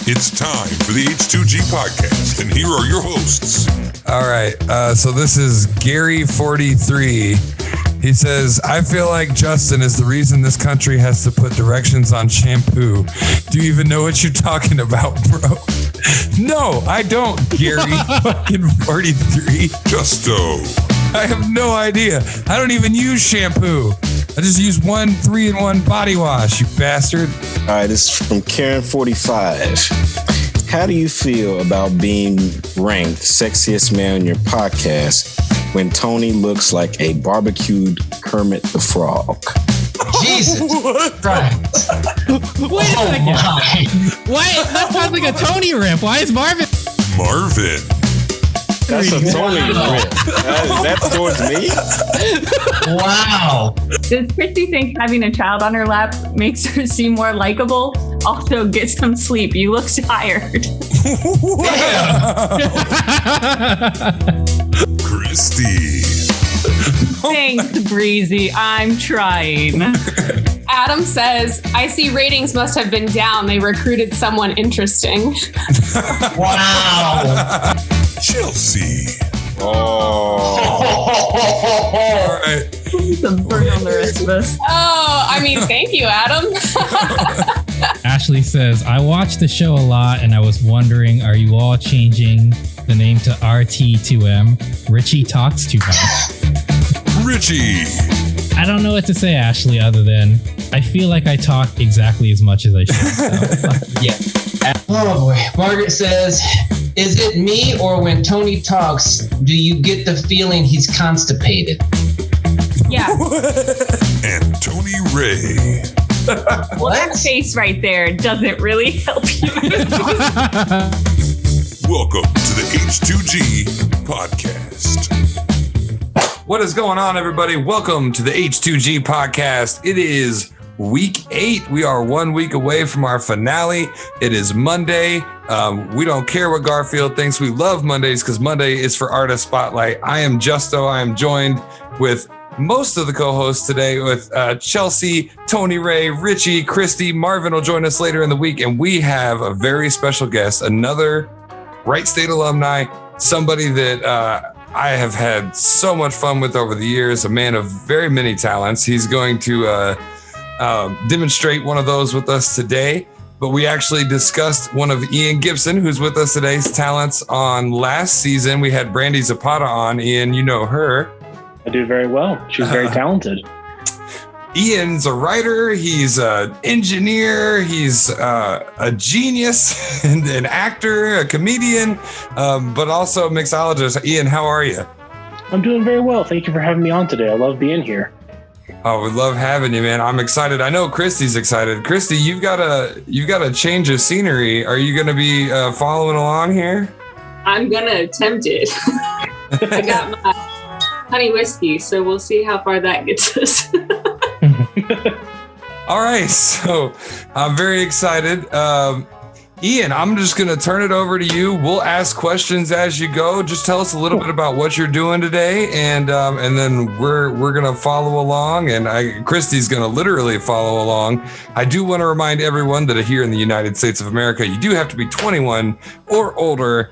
It's time for the H2G Podcast, and here are your hosts. All right, so this is Gary43. He says, I feel like Justin is the reason this country has to put directions on shampoo. Do you even know what you're talking about, bro? No, I don't, Gary fucking 43. Justo. I have no idea. I don't even use shampoo. I just use 1 3-in-1 body wash, you bastard. All right, this is from Karen45. How do you feel about being ranked sexiest man on your podcast when Tony looks like a barbecued Kermit the Frog? Jesus Christ. Wait a second. Why? That sounds like a Tony riff. Why is Marvin? That's a Tony riff. That's towards me? Wow. Does Christy think having a child on her lap makes her seem more likable? Also, get some sleep. You look tired. Christy. Thanks, Breezy. I'm trying. Adam says, I see ratings must have been down. They recruited someone interesting. Wow. Chelsea. All right. Some burn on the rest of us. Oh, I mean, thank you, Adam. Ashley says, I watch the show a lot and I was wondering, are you all changing the name to RT2M? Richie talks too much. Richie. I don't know what to say, Ashley, other than I feel like I talk exactly as much as I should. So. Yeah. Oh boy. Margaret says, is it me or when Tony talks, do you get the feeling he's constipated? Yeah. And Tony Ray. Well, that face right there doesn't really help you. Welcome to the H2G Podcast. What is going on, everybody? Welcome to the H2G Podcast. It is week 8. We are 1 week away from our finale. It is Monday. We don't care what Garfield thinks. We love Mondays because Monday is for Artist Spotlight. I am Justo. I am joined with most of the co-hosts today with Chelsea, Tony Ray, Richie, Christy. Marvin will join us later in the week. And we have a very special guest, another Wright State alumni, somebody that I have had so much fun with over the years, a man of very many talents. He's going to demonstrate one of those with us today. But we actually discussed one of Ian Gibson, who's with us today's talents on last season. We had Brandy Zapata on. Ian, you know her. I do very well. She's very talented. Ian's a writer. He's an engineer. He's a genius and an actor, a comedian, but also a mixologist. Ian, how are you? I'm doing very well. Thank you for having me on today. I love being here. Oh, we love having you, man. I'm excited. I know Christy's excited. Christy, you've got a change of scenery. Are you going to be following along here? I'm going to attempt it. I got my honey whiskey, so we'll see how far that gets us. All right, so I'm very excited. Ian, I'm just going to turn it over to you. We'll ask questions as you go. Just tell us a little bit about what you're doing today, and then we're going to follow along, and Christy's going to literally follow along. I do want to remind everyone that here in the United States of America, you do have to be 21 or older,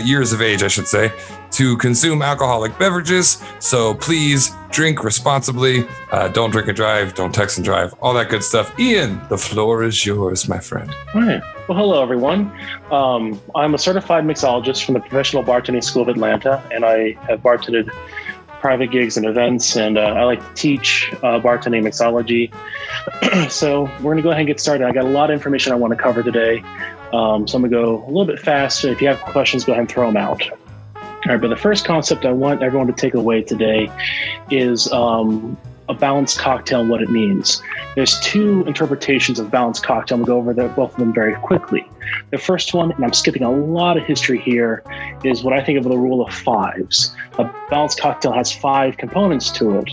years of age, I should say, to consume alcoholic beverages. So please drink responsibly. Don't drink and drive. Don't text and drive. All that good stuff. Ian, the floor is yours, my friend. All right. Well, hello, everyone. I'm a certified mixologist from the Professional Bartending School of Atlanta, and I have bartended private gigs and events, and I like to teach bartending mixology. So we're going to go ahead and get started. I got a lot of information I want to cover today. So I'm going to go a little bit fast. If you have questions, go ahead and throw them out. All right, but the first concept I want everyone to take away today is a balanced cocktail and what it means. There's two interpretations of balanced cocktail. I'm going to go over both of them very quickly. The first one, and I'm skipping a lot of history here, is what I think of the rule of fives. A balanced cocktail has 5 components to it.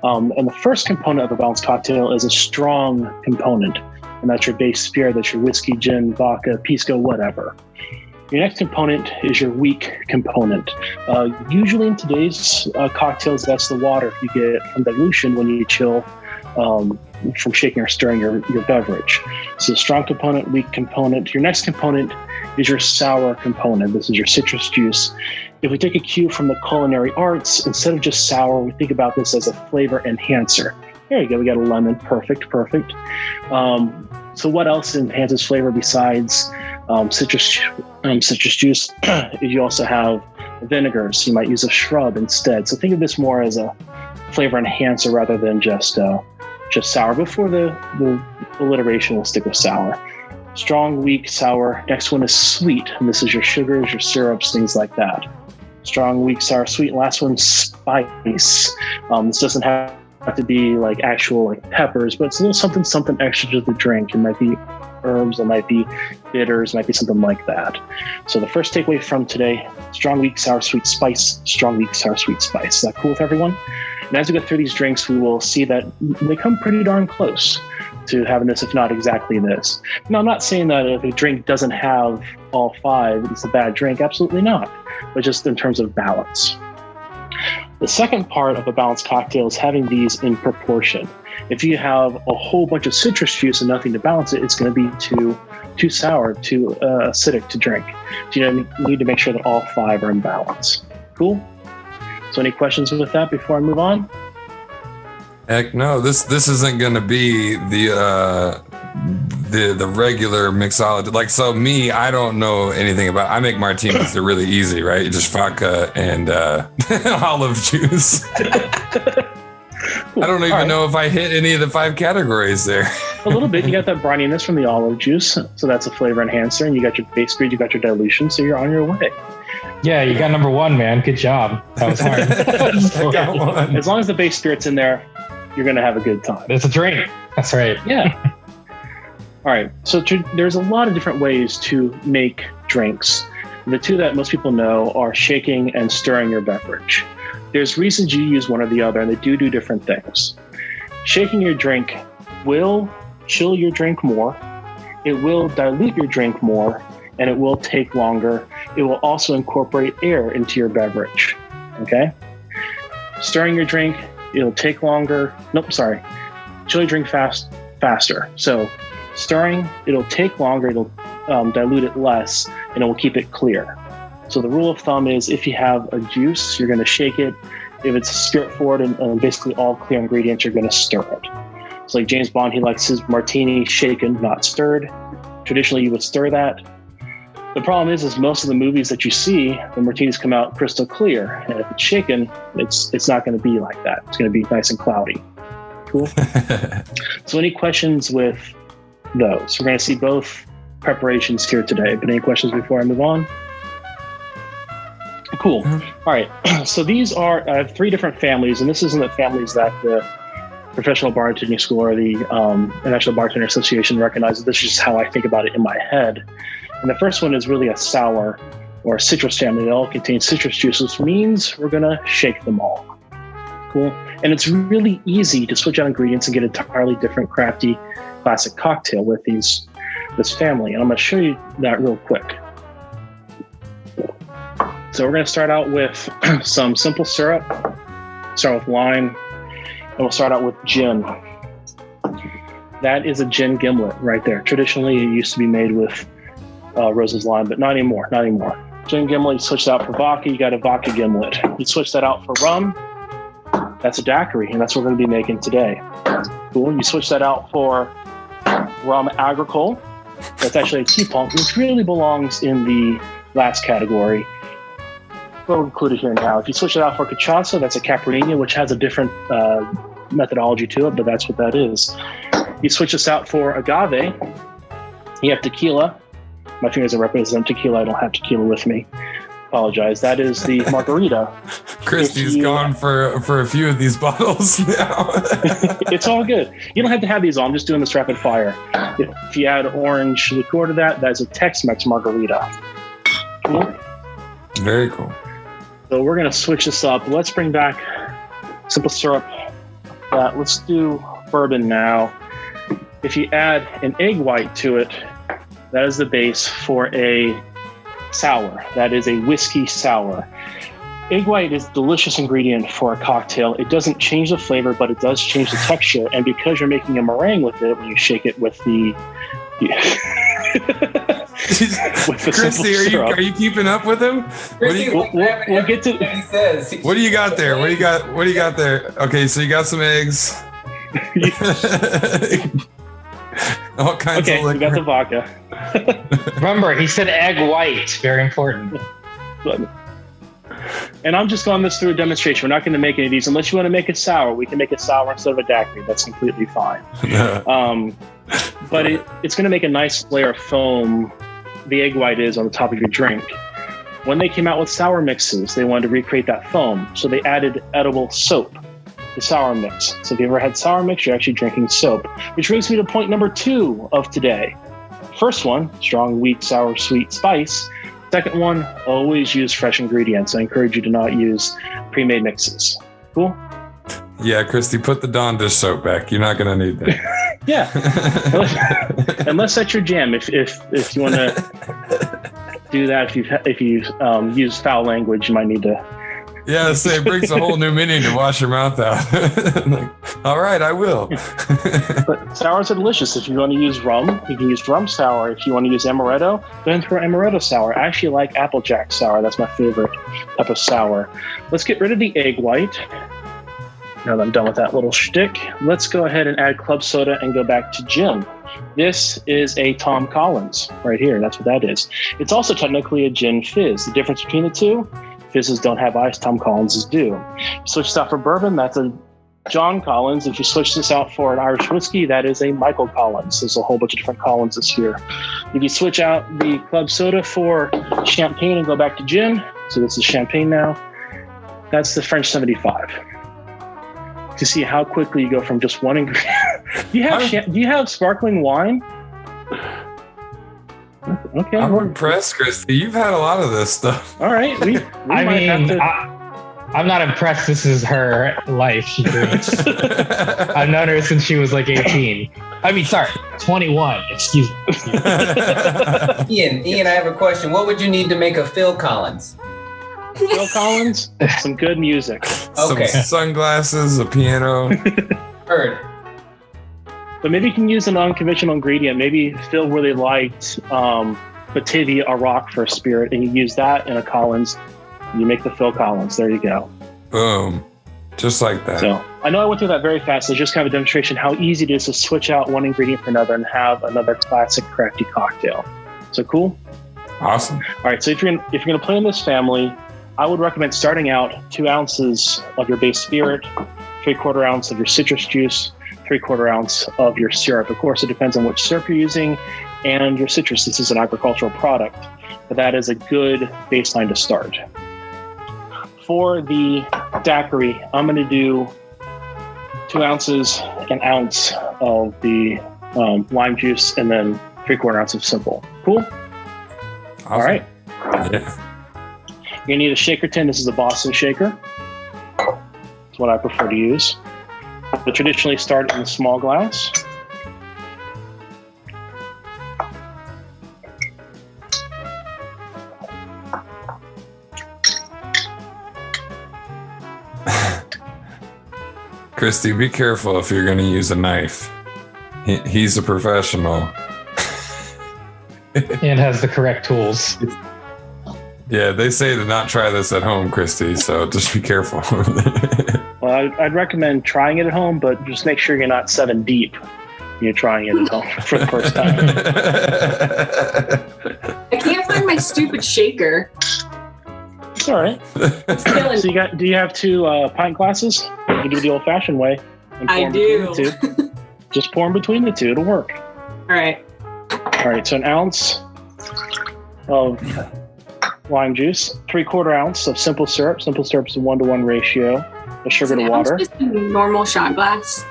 And the first component of a balanced cocktail is a strong component. And that's your base spirit, that's your whiskey, gin, vodka, pisco, whatever. Your next component is your weak component. Usually in today's cocktails, that's the water you get from dilution when you chill from shaking or stirring your beverage. So strong component, weak component. Your next component is your sour component. This is your citrus juice. If we take a cue from the culinary arts, instead of just sour, we think about this as a flavor enhancer. There you go. We got a lemon. Perfect. So what else enhances flavor besides citrus juice? You also have vinegars. You might use a shrub instead. So think of this more as a flavor enhancer rather than just sour. Before the alliteration, we'll stick with sour. Strong, weak, sour. Next one is sweet. And this is your sugars, your syrups, things like that. Strong, weak, sour, sweet. And last one, spice. This doesn't have to be like actual like peppers, but it's a little something extra to the drink. It might be herbs, it might be bitters, it might be something like that. So the first takeaway from today: strong, weak, sour, sweet, spice. Strong, weak, sour, sweet, spice. Is that cool with everyone? And as we go through these drinks, we will see that they come pretty darn close to having this, if not exactly this. Now, I'm not saying that if a drink doesn't have all five, it's a bad drink. Absolutely not. But just in terms of balance. The second part of a balanced cocktail is having these in proportion. If you have a whole bunch of citrus juice and nothing to balance it, it's going to be too sour, too acidic to drink. So you need to make sure that all five are in balance. Cool? So any questions with that before I move on? Heck no, this isn't going to be the regular mixologist. Like, so me, I don't know anything about. I make martinis. They're really easy, right? Just vodka and olive juice. Cool. I don't even know if I hit any of the 5 categories there. A little bit. You got that brininess from the olive juice, so that's a flavor enhancer, and you got your base spirit, you got your dilution, so you're on your way. Yeah, you got number 1, man. Good job. That was hard. I got one. As long as the base spirit's in there, you're going to have a good time. It's a drink. That's right. Yeah. All right. So there's a lot of different ways to make drinks. The two that most people know are shaking and stirring your beverage. There's reasons you use one or the other, and they do different things. Shaking your drink will chill your drink more. It will dilute your drink more, and it will take longer. It will also incorporate air into your beverage. Okay? Stirring your drink, it'll take longer. Chill your drink faster. So stirring, it'll take longer. It'll dilute it less, and it will keep it clear. So the rule of thumb is if you have a juice, you're going to shake it. If it's spirit forward and basically all clear ingredients, you're going to stir it. So like James Bond, he likes his martini shaken, not stirred. Traditionally, you would stir that. The problem is most of the movies that you see, the martinis come out crystal clear. And if it's shaken, it's not going to be like that. It's going to be nice and cloudy. Cool. So any questions with those? We're going to see both preparations here today. But any questions before I move on? Cool. All right. So I have 3 different families, and this isn't the families that the Professional Bartending School or the National Bartender Association recognizes. This is just how I think about it in my head. And the first one is really a sour or a citrus family. They all contain citrus juice, which means we're going to shake them all. Cool. And it's really easy to switch out ingredients and get an entirely different crafty classic cocktail with this family. And I'm going to show you that real quick. So we're going to start out with some simple syrup, start with lime, and we'll start out with gin. That is a gin gimlet right there. Traditionally, it used to be made with Rose's lime, but not anymore. Gin gimlet, you switch that out for vodka, you got a vodka gimlet. You switch that out for rum, that's a daiquiri, and that's what we're going to be making today. Cool. You switch that out for rum agricole. That's actually a teapot, which really belongs in the last category. We'll include it here now. If you switch it out for cachaça, that's a Caipirinha, which has a different methodology to it, but that's what that is. You switch this out for agave. You have tequila. My fingers are represent tequila. I don't have tequila with me. Apologize. That is the margarita. Christy's gone for a few of these bottles now. It's all good. You don't have to have these all. I'm just doing this rapid fire. If you add orange liqueur to that, that's a Tex-Mex margarita. Cool. Very cool. So we're going to switch this up. Let's bring back simple syrup. Let's do bourbon now. If you add an egg white to it, that is the base for a sour. That is a whiskey sour. Egg white is a delicious ingredient for a cocktail. It doesn't change the flavor, but it does change the texture. And because you're making a meringue with it, when you shake it with the Christy, are you keeping up with him? We'll get to. He says. What do you got there? What do you got there? Okay, so you got some eggs. All kinds of liquor. We got the vodka. Remember, he said egg white. Very important. And I'm just going this through a demonstration. We're not going to make any of these unless you want to make it sour. We can make it sour instead of a daiquiri. That's completely fine. But it's going to make a nice layer of foam. The egg white is on the top of your drink. When they came out with sour mixes, they wanted to recreate that foam. So they added edible soap to sour mix. So if you ever had sour mix, you're actually drinking soap. Which brings me to point number 2 of today. First one, strong, weak, sour, sweet, spice. Second one, always use fresh ingredients. I encourage you to not use pre-made mixes. Cool? Yeah, Christy, put the Dawn dish soap back. You're not going to need that. Yeah. Unless that's your jam. If you want to do that, if you use foul language, you might need to. Yeah, so it brings a whole new meaning to wash your mouth out. Like, all right, I will. But sours are delicious. If you want to use rum, you can use rum sour. If you want to use amaretto, then throw amaretto sour. I actually like Applejack sour. That's my favorite type of sour. Let's get rid of the egg white. Now that I'm done with that little shtick, let's go ahead and add club soda and go back to gin. This is a Tom Collins right here. That's what that is. It's also technically a gin fizz. The difference between the two, fizzes don't have ice, Tom Collinses do. Switch this out for bourbon, that's a John Collins. If you switch this out for an Irish whiskey, that is a Michael Collins. There's a whole bunch of different Collinses here. If you switch out the club soda for champagne and go back to gin, so this is champagne now, that's the French 75. To see how quickly you go from just one ingredient. Do you have sparkling wine? Okay. I'm impressed, Christy. You've had a lot of this stuff. All right. I'm not impressed. This is her life. She drinks. I've known her since she was like 18. 21. Excuse me. Ian, I have a question. What would you need to make a Phil Collins? Phil Collins, some good music. Okay. Some sunglasses, a piano. Heard. But maybe you can use an unconventional ingredient. Maybe Phil really liked Batavia, a rock for a spirit, and you use that in a Collins. You make the Phil Collins. There you go. Boom. Just like that. So I know I went through that very fast. It's just kind of a demonstration how easy it is to switch out one ingredient for another and have another classic crafty cocktail. So cool? Awesome. All right. So if you're gonna play in this family, I would recommend starting out 2 ounces of your base spirit, 3/4 ounce of your citrus juice, 3/4 ounce of your syrup. Of course, it depends on which syrup you're using and your citrus. This is an agricultural product, but that is a good baseline to start. For the daiquiri, I'm going to do 2 ounces, an ounce of the lime juice, and then 3/4 ounce of simple. Cool? Awesome. All right. Yeah. You're going to need a shaker tin. This is a Boston shaker. It's what I prefer to use. I traditionally start in a small glass. Christy, be careful if you're going to use a knife. He's a professional. And has the correct tools. Yeah, they say to not try this at home, Christy, so just be careful. Well, I'd recommend trying it at home, but just make sure you're not 7 deep when you're trying it at home for the first time. I can't find my stupid shaker. It's all right. It's killing So me. do you have 2 pint glasses? You can do it the old-fashioned way. And pour I 'em between do. the 2. Just pour them between the 2. It'll work. All right. All right, so an ounce of lime juice, 3/4 ounce of simple syrup. Simple syrup is a 1-to-1 ratio of sugar to water. Just a normal shot glass.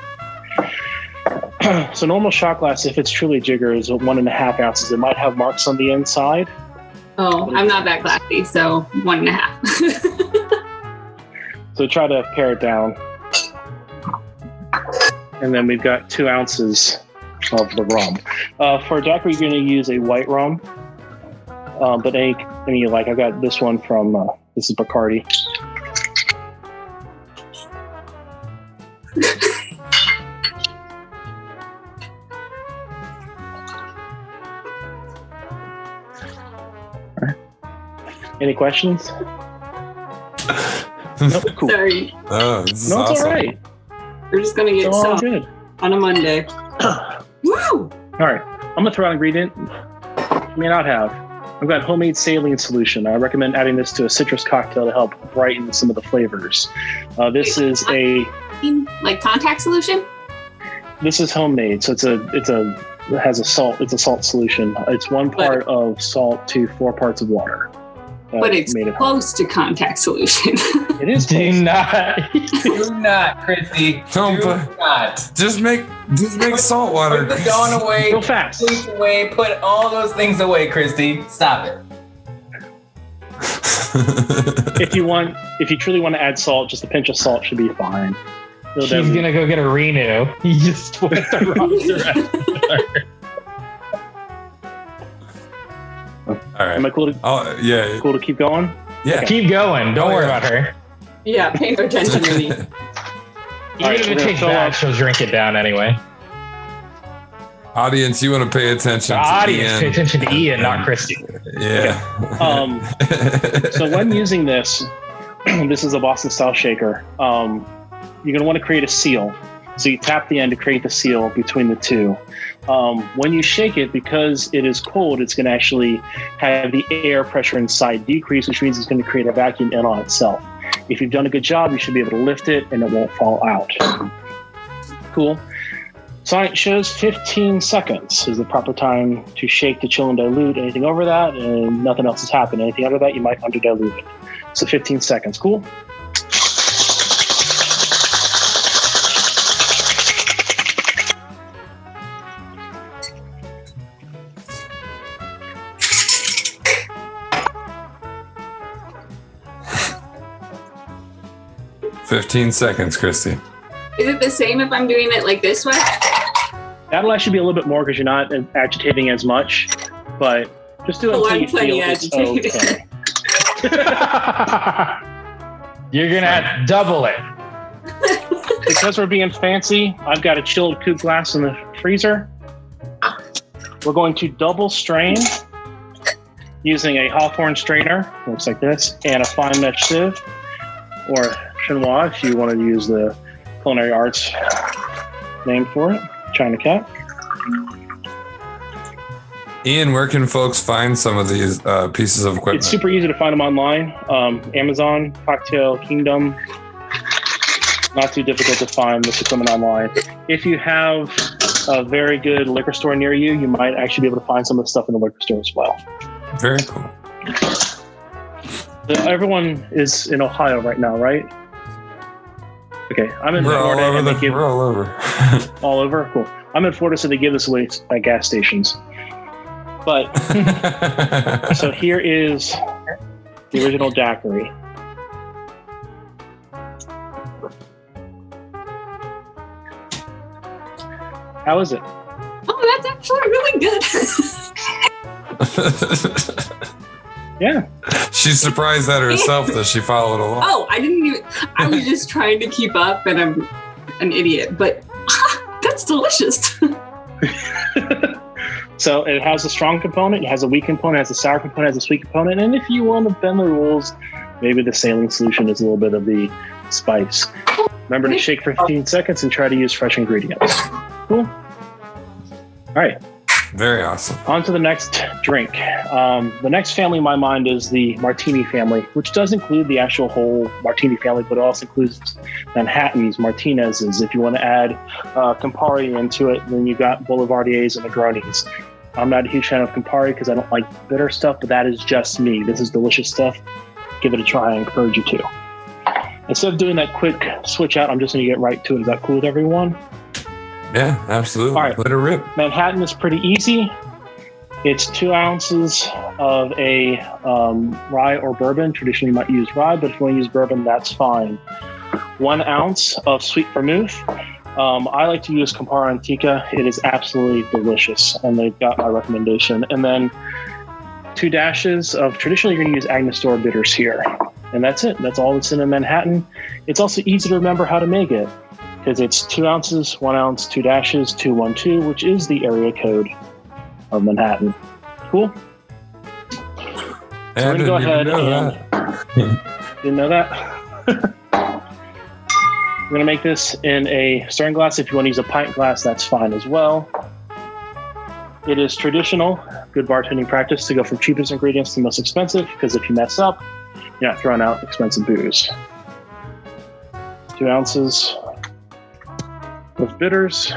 So normal shot glass, if it's truly jigger, is 1.5 ounces. It might have marks on the inside. Oh, I'm not that classy, so 1.5. So try to pare it down. And then we've got 2 ounces of the rum. For a daiquiri, you're going to use a white rum. But any you like. I've got this one from, this is Bacardi. Any questions? Nope, cool. Sorry. Oh, this is No, it's awesome. all right. We're just going to get It's all some good. on a Monday. Woo! All right. I'm going to throw out an ingredient you may not have. I've got homemade saline solution. I recommend adding this to a citrus cocktail to help brighten some of the flavors. This is Like contact solution? This is homemade, so it has a salt. It's a salt solution. It's 1 part of salt to 4 parts of water. But it's made it close to contact solution. It is Do close. not, Christy. Don't Do put- not. Just make salt water. Put the gun away. Go fast. Sleep away. Put all those things away, Christy. Stop it. If you truly want to add salt, just a pinch of salt should be fine. She's gonna go get a renew. You just went the wrong direction. All right. Am I cool to, Oh, yeah. cool to keep going? Yeah. Keep going. Don't worry about her. Yeah, pay no attention to me. Even right, if we're it gonna tastes fill bad, up- she'll drink it down anyway. Audience, you want to pay attention The to audience, pay Ian. attention to Ian, not Christy. Yeah. So when using this, this is a Boston style shaker. You're going to want to create a seal. So you tap the end to create the seal between the two. When you shake it, because it is cold, it's going to actually have the air pressure inside decrease, which means it's going to create a vacuum in on itself. If you've done a good job, you should be able to lift it and it won't fall out. Cool. Science shows 15 seconds is the proper time to shake, to chill, and dilute. Anything over that, and nothing else has happened. Anything under that, you might under-dilute it. So 15 seconds. Cool? "15 seconds, Christy." Is it the same if I'm doing it like this way? That'll actually be a little bit more because you're not agitating as much, but just do it Oh, until I'm you plenty feel it's agitated. okay. You're gonna have to double it. Because we're being fancy, I've got a chilled coupe glass in the freezer. We're going to double strain using a Hawthorne strainer, looks like this, and a fine mesh sieve, or chinois if you want to use the culinary arts name for it, China Cat. Ian, where can folks find some of these pieces of equipment? It's super easy to find them online. Amazon, Cocktail Kingdom. Not too difficult to find this equipment online. If you have a very good liquor store near you, you might actually be able to find some of the stuff in the liquor store as well. Very cool. Everyone is in Ohio right now, right? Okay, I'm in We're all Florida. over. And they give We're all over. all over. Cool. I'm in Florida, so they give this away at gas stations. But so here is the original daiquiri. How is it? Oh, that's actually really good. Yeah. She's surprised at herself that she followed along. Oh, I was just trying to keep up and I'm an idiot, but that's delicious. So it has a strong component, it has a weak component, it has a sour component, it has a sweet component, and if you want to bend the rules, maybe the saline solution is a little bit of the spice. Remember to shake for 15 seconds and try to use fresh ingredients. Cool. All right. Very awesome. On to the next drink. The next family in my mind is the Martini family, which does include the actual whole Martini family, but it also includes Manhattans, Martinez's. If you want to add Campari into it, then you've got Boulevardiers and Negronis. I'm not a huge fan of Campari because I don't like bitter stuff, but that is just me. This is delicious stuff. Give it a try. I encourage you to. Instead of doing that quick switch out, I'm just going to get right to it. Is that cool with everyone? Yeah, absolutely. All right. Let her rip. Manhattan is pretty easy. It's 2 ounces of a rye or bourbon. Traditionally, you might use rye, but if you want to use bourbon, that's fine. 1 ounce of sweet vermouth. I like to use Campari Antica. It is absolutely delicious, and they've got my recommendation. And then 2 dashes of, traditionally, you're going to use Angostura bitters here. And that's it. That's all that's in a Manhattan. It's also easy to remember how to make it, because it's 2 ounces, 1 ounce, 2 dashes, 212, which is the area code of Manhattan. Cool. So we're gonna go ahead and didn't know that. We're gonna make this in a stirring glass. If you want to use a pint glass, that's fine as well. It is traditional, good bartending practice to go from cheapest ingredients to most expensive, because if you mess up, you're not throwing out expensive booze. 2 ounces of bitters,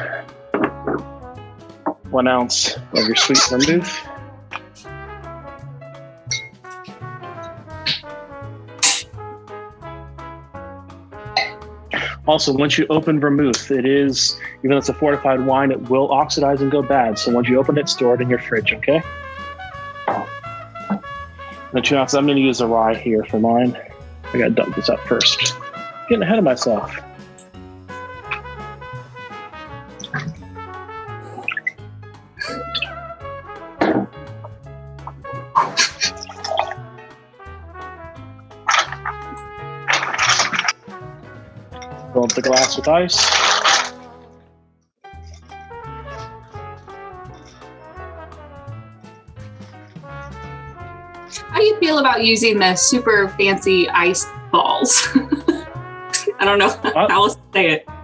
1 ounce of your sweet vermouth. Also, once you open vermouth, it is, even though it's a fortified wine, it will oxidize and go bad. So once you open it, store it in your fridge, okay? The 2 ounces, I'm going to use a rye here for mine. I got to dump this up first. Getting ahead of myself. Fill up the glass with ice. How do you feel about using the super fancy ice balls? I don't know how else to say it. So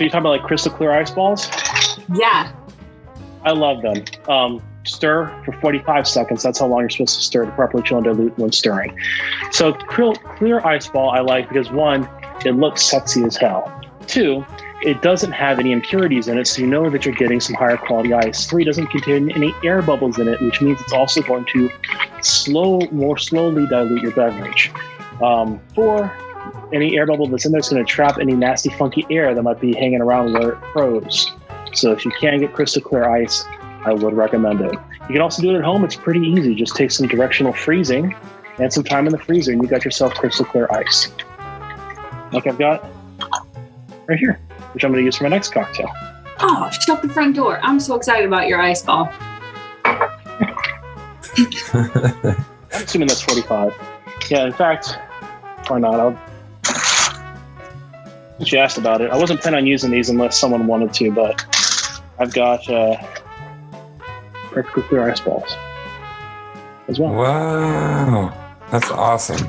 you're talking about like crystal clear ice balls? Yeah. I love them. Stir for 45 seconds. That's how long you're supposed to stir to properly chill and dilute when stirring. So clear ice ball I like because 1, it looks sexy as hell. 2, it doesn't have any impurities in it, so you know that you're getting some higher quality ice. 3, doesn't contain any air bubbles in it, which means it's also going to more slowly dilute your beverage. 4, any air bubble that's in there is going to trap any nasty, funky air that might be hanging around where it froze. So if you can get crystal clear ice, I would recommend it. You can also do it at home. It's pretty easy. Just take some directional freezing and some time in the freezer, and you got yourself crystal clear ice. Like I've got right here, which I'm going to use for my next cocktail. Oh, shut the front door. I'm so excited about your ice ball. I'm assuming that's 45. Yeah, in fact, why not? Since you asked about it, I wasn't planning on using these unless someone wanted to, but I've got perfectly clear ice balls as well. Wow, that's awesome.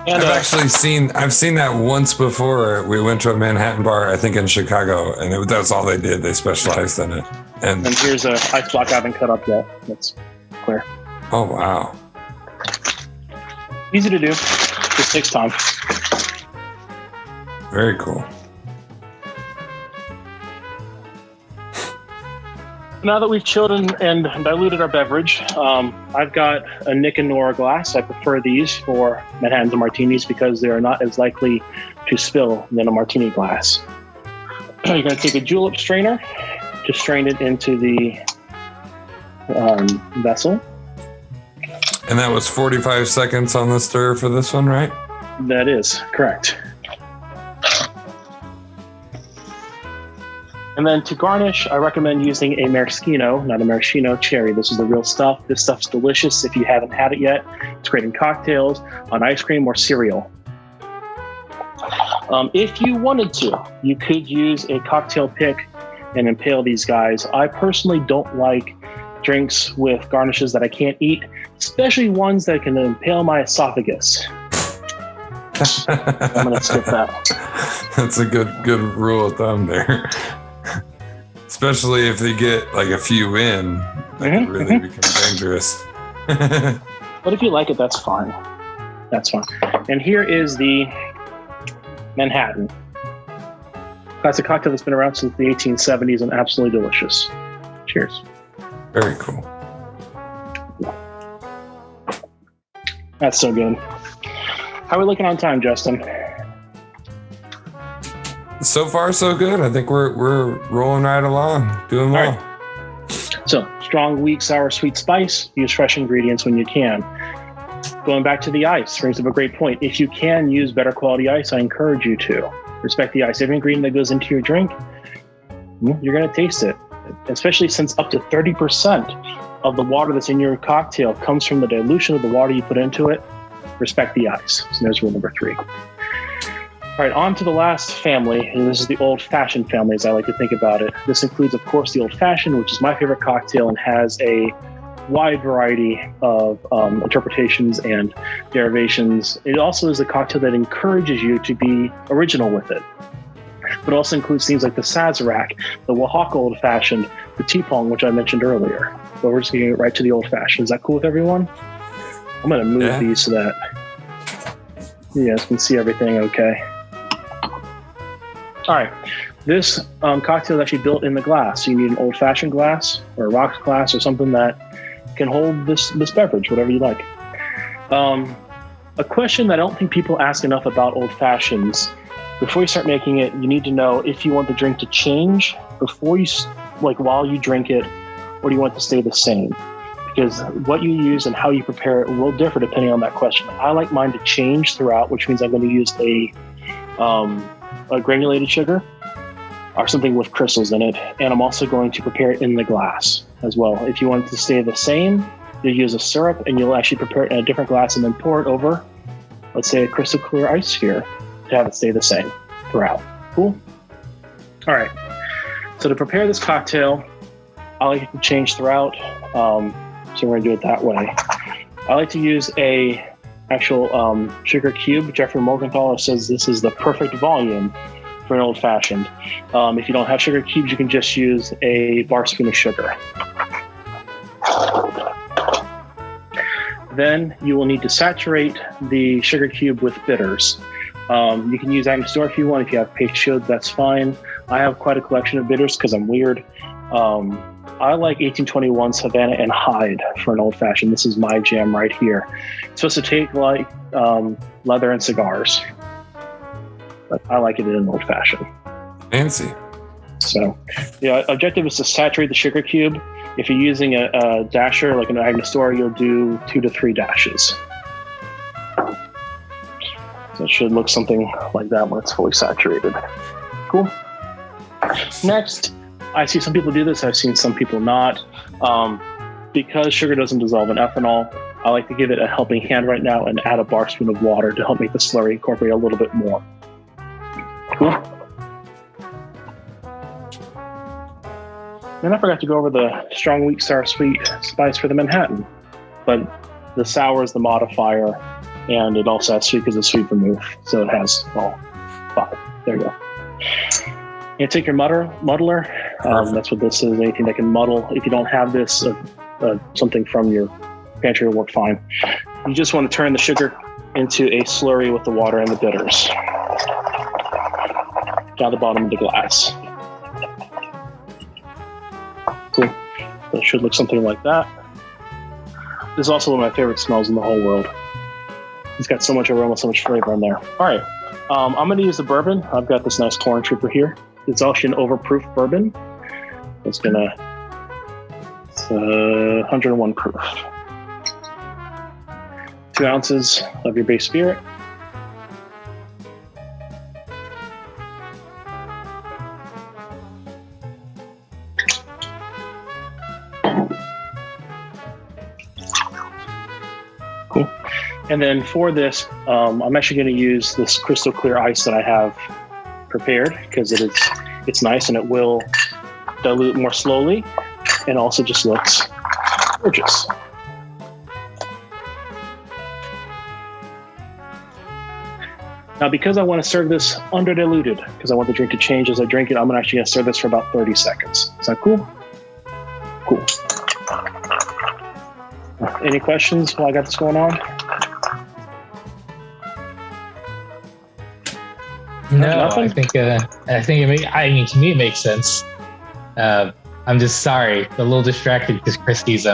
And, I've seen that once before. We went to a Manhattan bar, I think in Chicago, and that's all they did. They specialized in it. And here's a ice block I haven't cut up yet. That's clear. Oh, wow. Easy to do. Just takes time. Very cool. Now that we've chilled and diluted our beverage, I've got a Nick and Nora glass. I prefer these for Manhattans and martinis because they are not as likely to spill than a martini glass. You're going to take a julep strainer, just strain it into the vessel. And that was 45 seconds on the stir for this one, right? That is correct. And then to garnish, I recommend using a maraschino, not a maraschino, cherry. This is the real stuff. This stuff's delicious. If you haven't had it yet, it's great in cocktails, on ice cream, or cereal. If you wanted to, you could use a cocktail pick and impale these guys. I personally don't like drinks with garnishes that I can't eat, especially ones that can impale my esophagus. I'm going to skip that. That's a good rule of thumb there. Especially if they get like a few in, that can really become dangerous. But if you like it, that's fine. That's fine. And here is the Manhattan. That's a cocktail that's been around since the 1870s and absolutely delicious. Cheers. Very cool. That's so good. How are we looking on time, Justin? So far, so good. I think we're rolling right along, doing well. Right. So, strong, weak, sour, sweet spice. Use fresh ingredients when you can. Going back to the ice brings up a great point. If you can use better quality ice, I encourage you to. Respect the ice. Every ingredient that goes into your drink, you're going to taste it. Especially since up to 30% of the water that's in your cocktail comes from the dilution of the water you put into it. Respect the ice. So there's rule number 3. All right, on to the last family, and this is the old-fashioned family, as I like to think about it. This includes, of course, the old-fashioned, which is my favorite cocktail and has a wide variety of interpretations and derivations. It also is a cocktail that encourages you to be original with it, but also includes things like the Sazerac, the Oaxaca old-fashioned, the T-Pong, which I mentioned earlier. But we're just getting right to the old-fashioned. Is that cool with everyone? I'm going to move these so that you guys can see everything okay. All right, this cocktail is actually built in the glass. So you need an old-fashioned glass or a rocks glass or something that can hold this beverage, whatever you like. A question that I don't think people ask enough about old-fashions: before you start making it, you need to know if you want the drink to change before you, like while you drink it, or do you want it to stay the same? Because what you use and how you prepare it will differ depending on that question. I like mine to change throughout, which means I'm going to use a granulated sugar or something with crystals in it. And I'm also going to prepare it in the glass as well. If you want it to stay the same, you'll use a syrup and you'll actually prepare it in a different glass and then pour it over, let's say, a crystal clear ice sphere to have it stay the same throughout. Cool? All right. So to prepare this cocktail, I like it to change throughout. So we're going to do it that way. I like to use a actual sugar cube. Jeffrey Morgenthaler says this is the perfect volume for an old-fashioned. If you don't have sugar cubes, you can just use a bar spoon of sugar. Then you will need to saturate the sugar cube with bitters. You can use Angostura if you want. If you have Peychaud, that's fine. I have quite a collection of bitters because I'm weird. I like 1821 Savannah and Hyde for an old-fashioned. This is my jam right here. It's supposed to taste like leather and cigars, but I like it in an old-fashioned. Fancy. So, yeah, objective is to saturate the sugar cube. If you're using a dasher, like an Angostura, you'll do 2 to 3 dashes. So it should look something like that when it's fully saturated. Cool. Next, I see some people do this. I've seen some people not. Because sugar doesn't dissolve in ethanol, I like to give it a helping hand right now and add a bar spoon of water to help make the slurry incorporate a little bit more. Cool. And I forgot to go over the strong, weak, sour, sweet spice for the Manhattan. But the sour is the modifier, and it also has sweet because it's sweet vermouth. So it has all 5. There you go. You take your muddler. That's what this is. Anything that can muddle. If you don't have this, something from your pantry will work fine. You just want to turn the sugar into a slurry with the water and the bitters down the bottom of the glass. Cool. That should look something like that. This is also one of my favorite smells in the whole world. It's got so much aroma, so much flavor in there. All right. I'm going to use the bourbon. I've got this nice Corn Trooper here. It's actually an overproof bourbon. It's 101 proof. 2 ounces of your base spirit. Cool. And then for this, I'm actually going to use this crystal clear ice that I have prepared because it's nice and it will dilute more slowly and also just looks gorgeous. Now, because I want to serve this under diluted, because I want the drink to change as I drink it, I'm actually going to serve this for about 30 seconds. Is that cool? Cool. Any questions while I got this going on? No, I think to me it makes sense. I'm just sorry, a little distracted because Christy's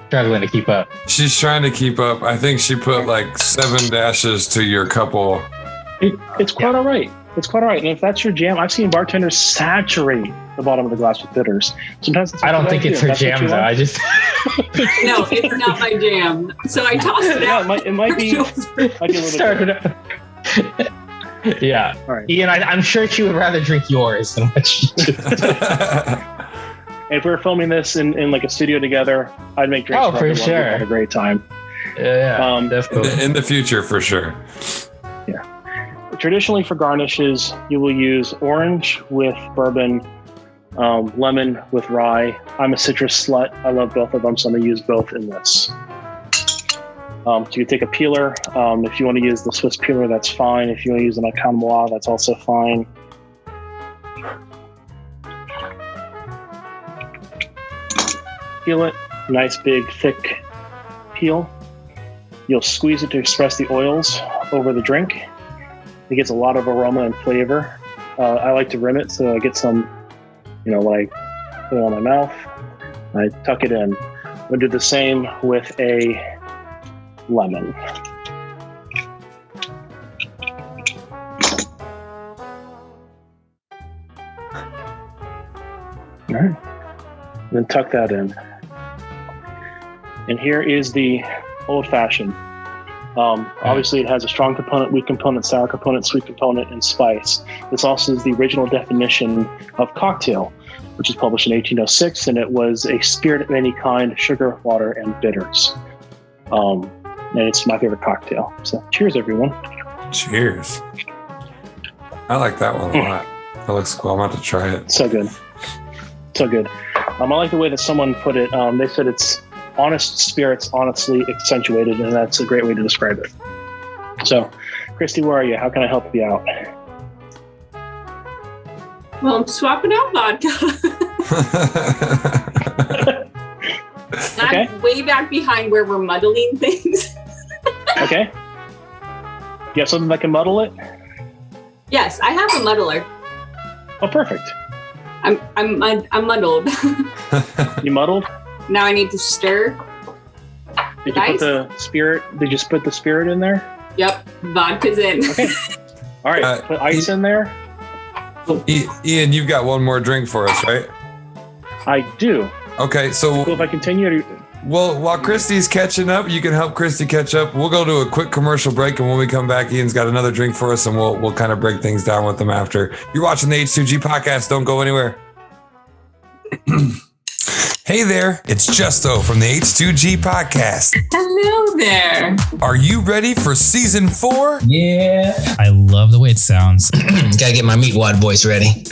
struggling to keep up. She's trying to keep up. I think she put like 7 dashes to your couple. It's quite all right. It's quite all right. And if that's your jam, I've seen bartenders saturate the bottom of the glass with bitters. Sometimes I don't think it's her jam though. I just no, it's not my jam. So I tossed it out. It might be a little bit. Yeah. All right. Ian, I'm sure she would rather drink yours than what she did. If we were filming this in like a studio together, I'd make drinks. Oh, for sure. Have a great time. Yeah, in the future, for sure. Yeah. Traditionally for garnishes, you will use orange with bourbon, lemon with rye. I'm a citrus slut. I love both of them, so I'm going to use both in this. So you take a peeler. If you want to use the Swiss peeler, that's fine. If you want to use an Economois, that's also fine. Peel it. Nice, big, thick peel. You'll squeeze it to express the oils over the drink. It gets a lot of aroma and flavor. I like to rim it so I get some, when I put it on my mouth, I tuck it in. We'll do the same with a lemon. All right. Then tuck that in. And here is the old fashioned. Obviously, it has a strong component, weak component, sour component, sweet component, and spice. This also is the original definition of cocktail, which was published in 1806, and it was a spirit of any kind, sugar, water, and bitters. And it's my favorite cocktail. So, cheers, everyone. Cheers. I like that one a lot. That looks cool. I'm about to try it. So good. So good. I like the way that someone put it. They said it's honest spirits, honestly accentuated, and that's a great way to describe it. So, Christy, where are you? How can I help you out? Well, I'm swapping out vodka. Okay. I'm way back behind where we're muddling things. Okay. You have something that can muddle it? Yes, I have a muddler. Oh, perfect. I'm muddled. You muddled? Now I need to stir. Did you put the spirit? Did you just put the spirit in there? Yep, vodka's in. Okay. All right. Put ice in there. Ian, you've got one more drink for us, right? I do. Okay, so if I continue, well, while Christy's catching up, you can help Christy catch up. We'll go to a quick commercial break, and when we come back, Ian's got another drink for us, and we'll kind of break things down with them after. You're watching the H2G Podcast. Don't go anywhere. Hey there, it's Justo from the H2G Podcast. Hello there. Are you ready for season 4? Yeah. I love the way it sounds. Gotta get my meatwad voice ready.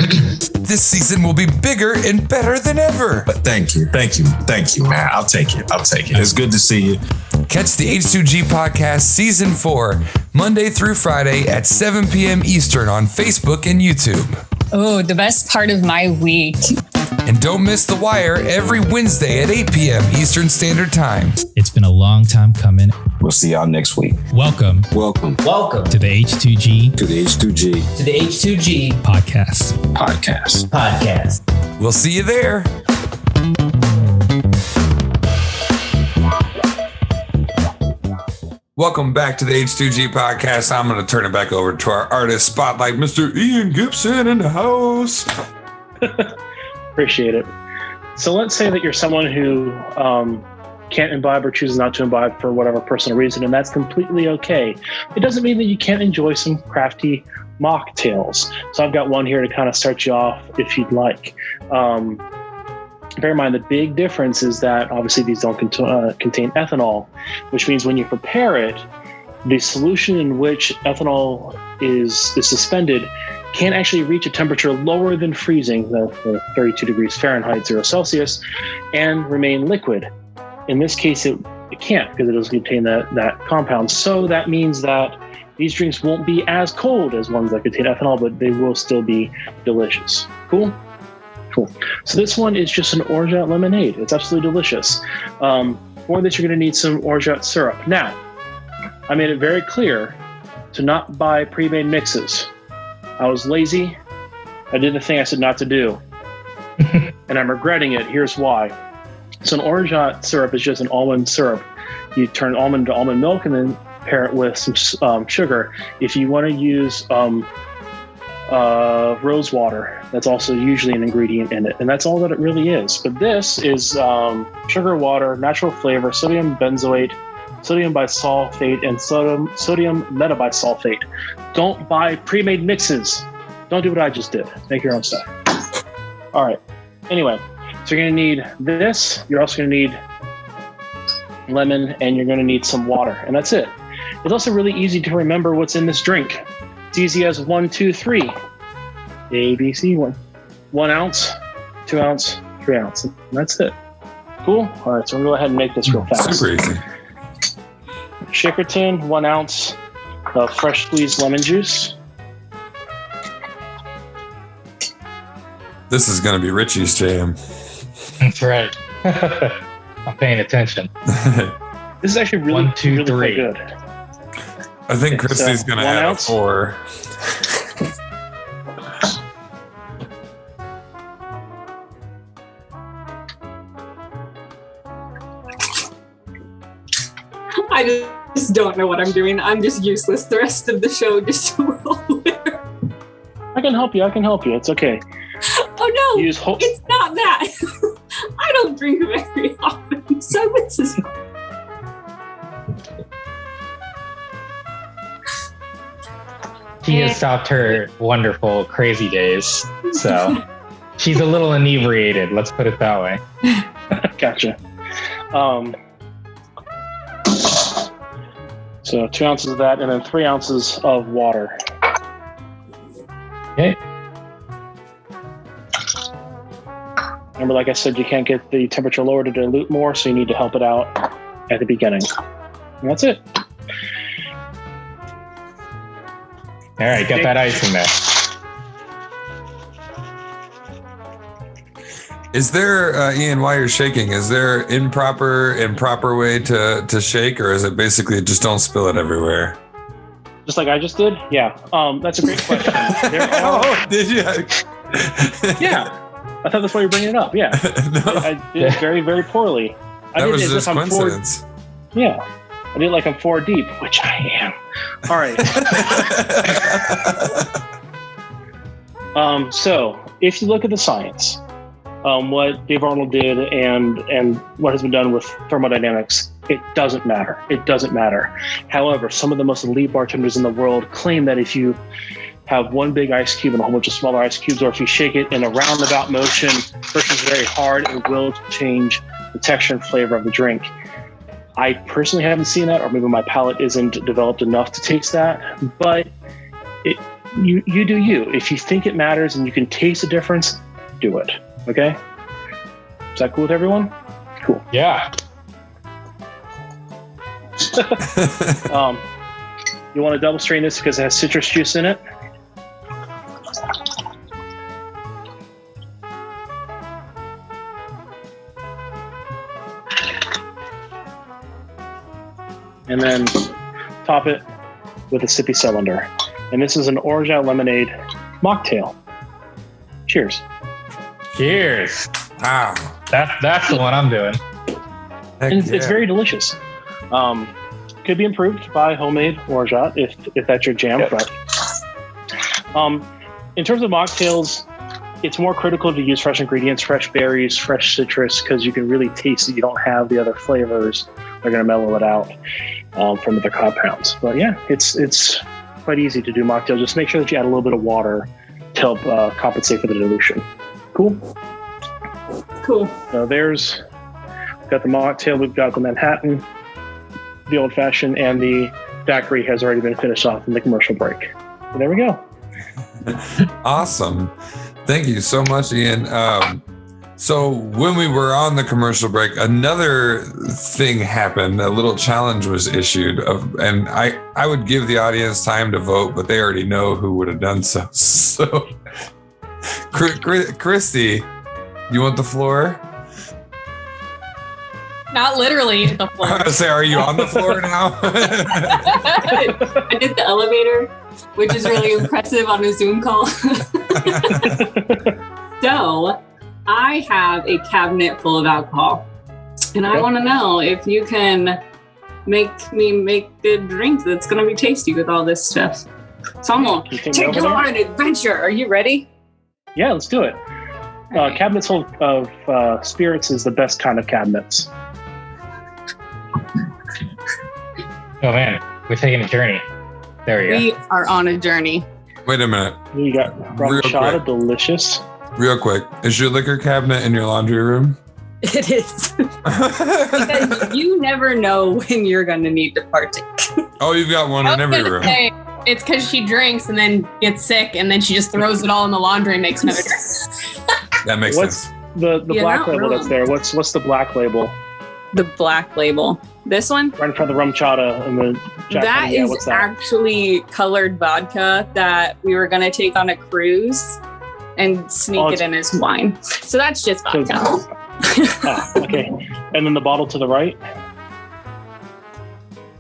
This season will be bigger and better than ever. But thank you, man. I'll take it. It's good to see you. Catch the H2G Podcast season 4, Monday through Friday at 7 p.m. Eastern on Facebook and YouTube. Oh, the best part of my week. And don't miss The Wire every Wednesday at 8 p.m. Eastern Standard Time. It's been a long time coming. We'll see y'all next week. Welcome To the H2G the H2G Podcast. We'll see you there. Welcome back to the H2G Podcast. I'm going to turn it back over to our artist spotlight, Mr. Ian Gibson in the house. Appreciate it. So let's say that you're someone who can't imbibe or chooses not to imbibe for whatever personal reason, and that's completely okay. It doesn't mean that you can't enjoy some crafty mocktails. So I've got one here to kind of start you off if you'd like. Bear in mind, the big difference is that obviously these don't contain ethanol, which means when you prepare it, the solution in which ethanol is suspended can actually reach a temperature lower than freezing, the 32 degrees Fahrenheit, 0 Celsius, and remain liquid. In this case, it can't because it doesn't contain that compound. So that means that these drinks won't be as cold as ones that contain ethanol, but they will still be delicious. Cool. So this one is just an orgeat lemonade. It's absolutely delicious. For this, you're going to need some orgeat syrup. Now, I made it very clear to not buy pre-made mixes. I was lazy. I did the thing I said not to do. And I'm regretting it. Here's why. So an orgeat syrup is just an almond syrup. You turn almond to almond milk and then pair it with some sugar. If you want to use rose water, that's also usually an ingredient in it. And that's all that it really is. But this is sugar, water, natural flavor, sodium benzoate, sodium bisulfate, and sodium metabisulfate. Don't buy pre-made mixes. Don't do what I just did. Make your own stuff. All right. Anyway, so you're going to need this. You're also going to need lemon, and you're going to need some water. And that's it. It's also really easy to remember what's in this drink. It's easy as 1, 2, 3. A, B, C. 1 ounce, 2 ounce, 3 ounce. And that's it. Cool. All right, so I'm gonna go ahead and make this real fast. Super easy. Shaker tin, 1 ounce of fresh squeezed lemon juice. This is going to be Richie's jam. That's right. I'm paying attention. This is actually really, 1, 2, really 3. good. I think Christy's going to 1 add ounce. a 4. I just don't know what I'm doing. I'm just useless the rest of the show, just so we're all aware. I can help you. It's okay. Oh no, Use it's not that. I don't drink very often, so this is. She has stopped her wonderful crazy days, so she's a little inebriated. Let's put it that way. Gotcha. So 2 ounces of that, and then 3 ounces of water. Okay. Remember, like I said, you can't get the temperature lower to dilute more, so you need to help it out at the beginning. And that's it. All right, get that ice in there. Is there, Ian, while you're shaking, is there improper way to shake, or is it basically just don't spill it everywhere? Just like I just did? Yeah. That's a great question. Oh, did you? Yeah. I thought that's why you're bringing it up. Yeah. No, I did it very, very poorly. I that did was it as just if I'm coincidence. Yeah. I did it like I'm 4 deep, which I am. All right. So if you look at the science, what Dave Arnold did and what has been done with thermodynamics, it doesn't matter. It doesn't matter. However, some of the most elite bartenders in the world claim that if you have one big ice cube and a whole bunch of smaller ice cubes, or if you shake it in a roundabout motion versus very hard, it will change the texture and flavor of the drink. I personally haven't seen that, or maybe my palate isn't developed enough to taste that, but you do you. If you think it matters and you can taste the difference, do it. Okay? Is that cool with everyone? Cool. Yeah. You want to double strain this because it has citrus juice in it. And then top it with a sippy cylinder. And this is an orgeat lemonade mocktail. Cheers. Cheers. Wow. That's the one I'm doing. Heck And it's yeah. very delicious. Could be improved by homemade orgeat if that's your jam. Yep. But in terms of mocktails, it's more critical to use fresh ingredients, fresh berries, fresh citrus, because you can really taste that you don't have the other flavors. They're going to mellow it out from other compounds. But yeah, it's quite easy to do mocktail. Just make sure that you add a little bit of water to help compensate for the dilution. Cool? Cool. Now we've got the mocktail, we've got the Manhattan, the old fashioned, and the daiquiri has already been finished off in the commercial break. So there we go. Awesome. Thank you so much, Ian. So when we were on the commercial break, another thing happened. A little challenge was issued, and I would give the audience time to vote, but they already know who would have done so. So, Christy, you want the floor? Not literally the floor. I was gonna say, are you on the floor now? I did the elevator, which is really impressive on a Zoom call. So, I have a cabinet full of alcohol, and I want to know if you can make me make the drink that's going to be tasty with all this stuff. So I'm going to take you on an adventure. Are you ready? Yeah, let's do it. Cabinets full of spirits is the best kind of cabinets. Oh man, we're taking a journey. There we go. We are on a journey. Wait a minute. You got Ramchata, delicious. Real quick, is your liquor cabinet in your laundry room? It is. Because you never know when you're going to need to partake. Oh, you've got one in every room. It's because she drinks and then gets sick, and then she just throws it all in the laundry and makes another drink. That makes sense. The You're black not label wrong. that's there? What's the black label? The black label. This one? Right in front of the rum chata and the Jack That Danielle. is What's that? actually colored vodka that we were going to take on a cruise and sneak it in as wine. So that's just vodka. Ah, okay. And then the bottle to the right?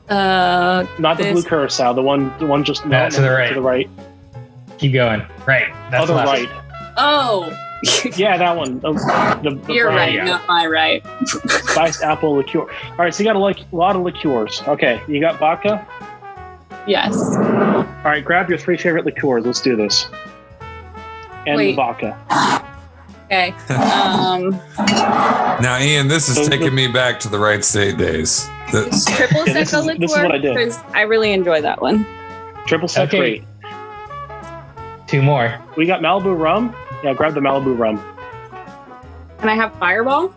Not the blue curacao, the one just to the right. To the right. Keep going. Right. That's Other left. right. Oh, Yeah, that one. The you're brown, right, yeah. not my right. Spiced apple liqueur. All right, so you got a lot of liqueurs. Okay, you got vodka? Yes. All right, grab your 3 favorite liqueurs. Let's do this. And the Wait. vodka. Okay. Now, Ian, this is taking me back to the right state days. Triple Yeah, this sec is- liqueur. this is what I did. 'Cause I really enjoy that one. Triple sec, Okay. great. 2 more. We got Malibu rum. Yeah, grab the Malibu rum. Can I have Fireball?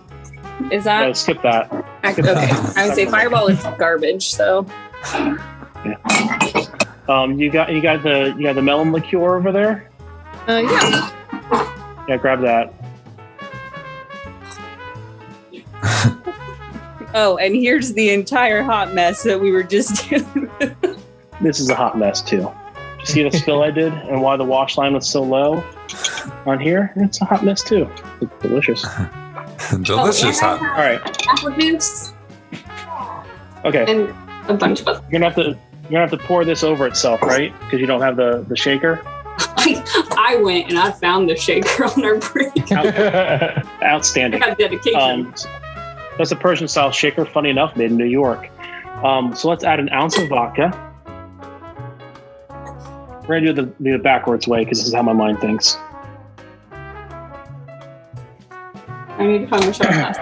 Is that No, skip that. okay? I would say Fireball is garbage. So You got the melon liqueur over there. yeah. Yeah, grab that. Oh, and here's the entire hot mess that we were just doing. This is a hot mess too. You see the spill I did and why the wash line was so low on here? It's a hot mess too. It's delicious. Delicious hot. All right. Apple juice Okay. and a bunch of. You're gonna have to pour this over itself, right? Because you don't have the shaker. I went and I found the shaker on our break. I Outstanding. got dedication. That's a Persian style shaker. Funny enough, made in New York. So let's add an ounce of vodka. We're gonna do the backwards way because this is how my mind thinks. I need to find my shot glass.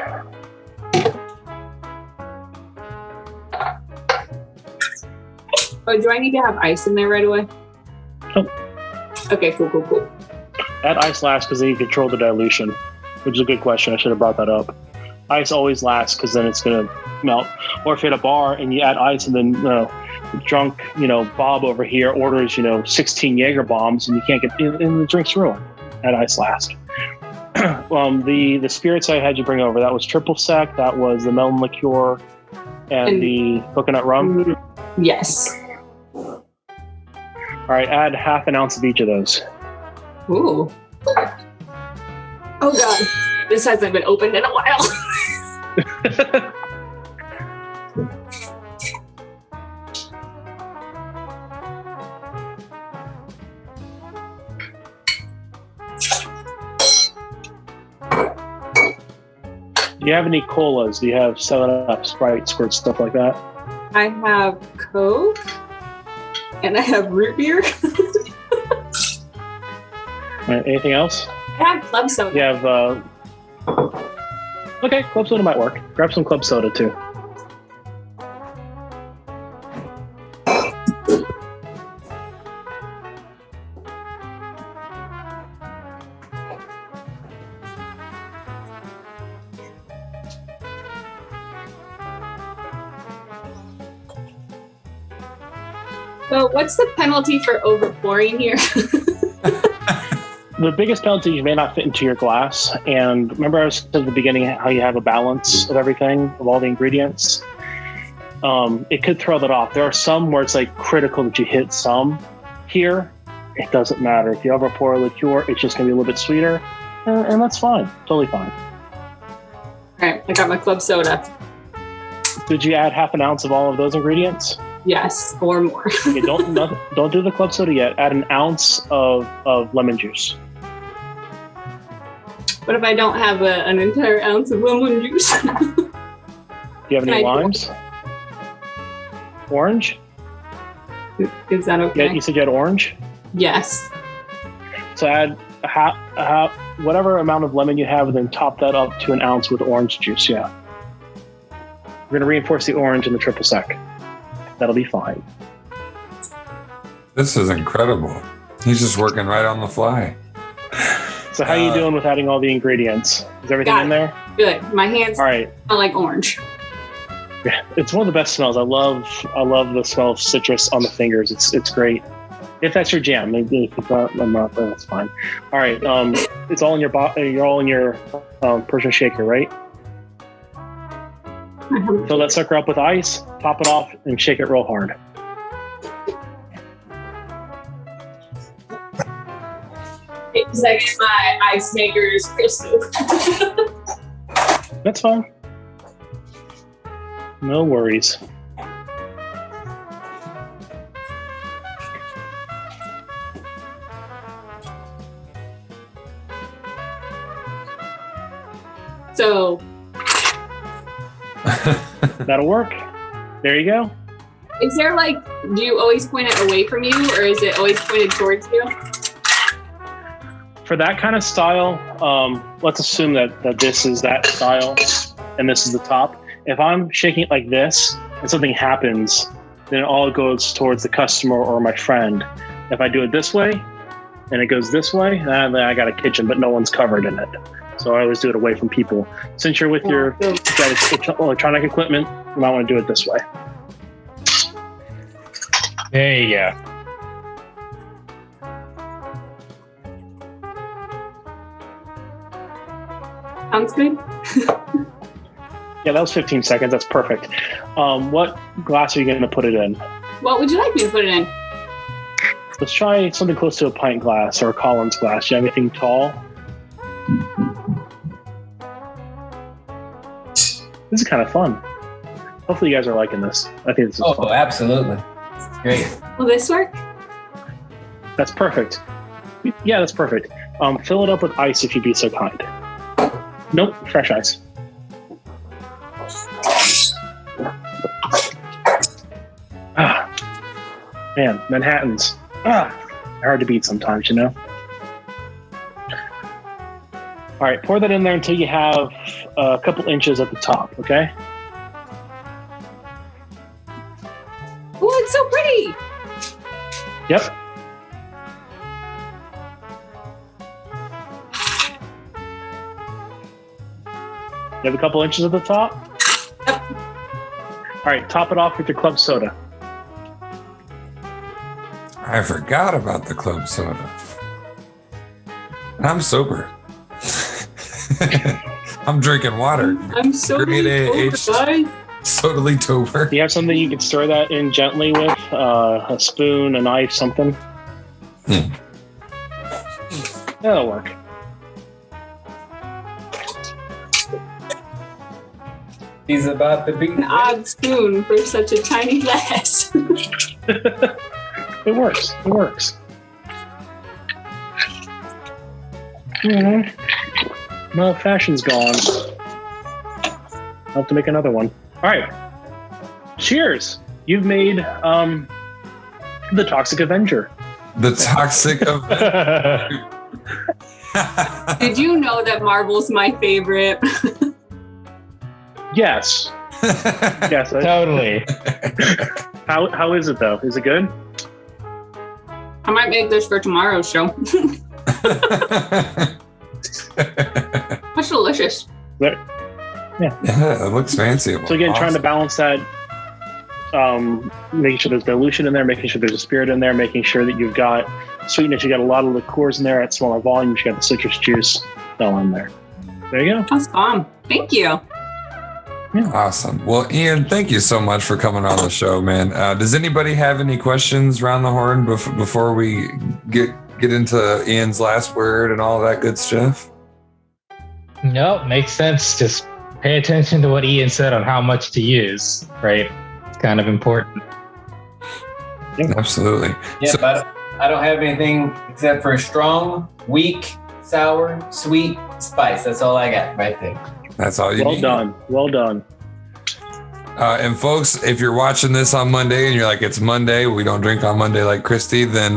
Oh, do I need to have ice in there right away? Nope. Okay, cool. Add ice last because then you control the dilution, which is a good question. I should have brought that up. Ice always lasts because then it's gonna melt. Or if you're at a bar and you add ice and then drunk, Bob over here orders, 16 Jaeger bombs and you can't get and the drink's ruined. Add ice last. The spirits I had you bring over, that was triple sec, that was the melon liqueur, and the coconut rum. Yes. All right, add half an ounce of each of those. Ooh. Oh god, this hasn't been opened in a while. Do you have any colas? Do you have 7-Up, Sprite, Squirt, stuff like that? I have Coke and I have root beer. All right, anything else? I have club soda. You have, okay, club soda might work. Grab some club soda too. So what's the penalty for overpouring here? The biggest penalty, you may not fit into your glass. And remember I said at the beginning how you have a balance of everything, of all the ingredients? It could throw that off. There are some where it's like critical that you hit some. Here, it doesn't matter. If you overpour a liqueur, it's just going to be a little bit sweeter. And that's fine. Totally fine. All right, I got my club soda. Did you add half an ounce of all of those ingredients? Yes, or more. Okay, don't do the club soda yet. Add an ounce of lemon juice. What if I don't have an entire ounce of lemon juice? Do you have any limes? Orange? Is that okay? Yeah, you said you had orange? Yes. So add whatever amount of lemon you have, and then top that up to an ounce with orange juice. Yeah. We're going to reinforce the orange in the triple sec. That'll be fine. This is incredible. He's just working right on the fly. So how are you doing with adding all the ingredients? Is everything in there? Good. My hands All right. smell like orange. It's one of the best smells. I love the smell of citrus on the fingers. It's great. If that's your jam, maybe if it's not, that's fine. All right, it's all in your you're all in your Persian shaker, right? Fill that sucker up with ice, top it off, and shake it real hard. Because I get my ice maker's crystal. That's fine. No worries. So that'll work. There you go. is there like, do you always point it away from you or is it always pointed towards you? For that kind of style, let's assume that this is that style and this is the top. If I'm shaking it like this and something happens, then it all goes towards the customer or my friend. If I do it this way and it goes this way, then I got a kitchen, but no one's covered in it. So I always do it away from people. Since you're with your electronic equipment, you might want to do it this way. There you go. Sounds good. Yeah, that was 15 seconds. That's perfect. What glass are you going to put it in? What would you like me to put it in? Let's try something close to a pint glass or a Collins glass. Do you have anything tall? This is kind of fun. Hopefully you guys are liking this. I think this is fun. Absolutely. It's great. Will this work? That's perfect. Yeah, that's perfect. Fill it up with ice if you'd be so kind. Nope, fresh ice. Man, Manhattans. Hard to beat sometimes, you know? All right, pour that in there until you have a couple inches at the top, okay? Oh, it's so pretty. Yep. You have a couple inches at the top? Yep. All right, top it off with your club soda. I forgot about the club soda. I'm sober. I'm drinking water. I'm so Grade A guys. Totally tober. Do you have something you can stir that in gently with? A spoon, a knife, something? That'll work. He's about to be An odd spoon for such a tiny glass. It works. It works. No, fashion's gone. I'll have to make another one. All right. Cheers. You've made the Toxic Avenger. The Toxic Avenger. Did you know that Marvel's my favorite? Yes. Yes. Totally. How is it though? Is it good? I might make this for tomorrow's show. It's delicious. Yeah, it looks fancy. So again, trying to balance that, making sure there's dilution in there, making sure there's a spirit in there, making sure that you've got sweetness, you got a lot of liqueurs in there at smaller volumes, you got the citrus juice all in there. There you go. That's bomb. Thank you. Awesome. Well, Ian, thank you so much for coming on the show, man. Does anybody have any questions around the horn before we get into Ian's last word and all that good stuff? No, makes sense. Just pay attention to what Ian said on how much to use, right? It's kind of important. Absolutely. Yeah, but I don't have anything except for a strong, weak, sour, sweet spice. That's all I got right there. That's all you need. Well done. And folks, if you're watching this on Monday and you're like, it's Monday, we don't drink on Monday like Christy, then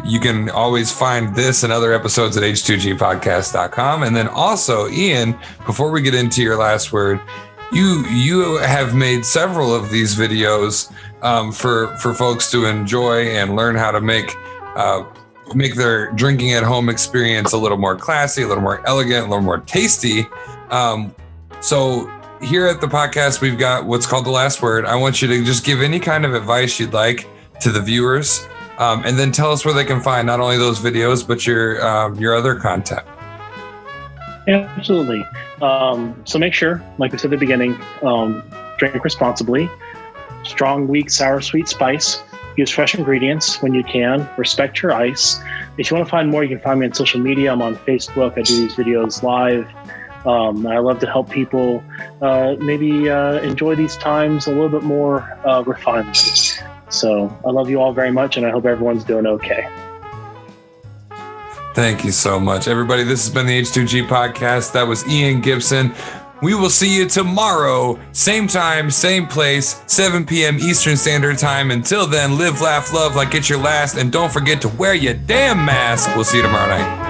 you can always find this and other episodes at H2Gpodcast.com. And then also, Ian, before we get into your last word, you have made several of these videos for folks to enjoy and learn how to make their drinking at home experience a little more classy, a little more elegant, a little more tasty. So here at the podcast, we've got what's called the last word. I want you to just give any kind of advice you'd like to the viewers, and then tell us where they can find not only those videos, but your other content. Yeah, absolutely. So make sure, like we said at the beginning, drink responsibly. Strong, weak, sour, sweet, spice. Use fresh ingredients when you can. Respect your ice. If you want to find more, you can find me on social media. I'm on Facebook. I do these videos live. I love to help people maybe enjoy these times a little bit more refinedly. So I love you all very much, and I hope everyone's doing okay. Thank you so much, everybody. This has been the H2G Podcast. That was Ian Gibson. We will see you tomorrow, same time, same place, 7 p.m. Eastern Standard Time. Until then, live, laugh, love like it's your last, and don't forget to wear your damn mask. We'll see you tomorrow night.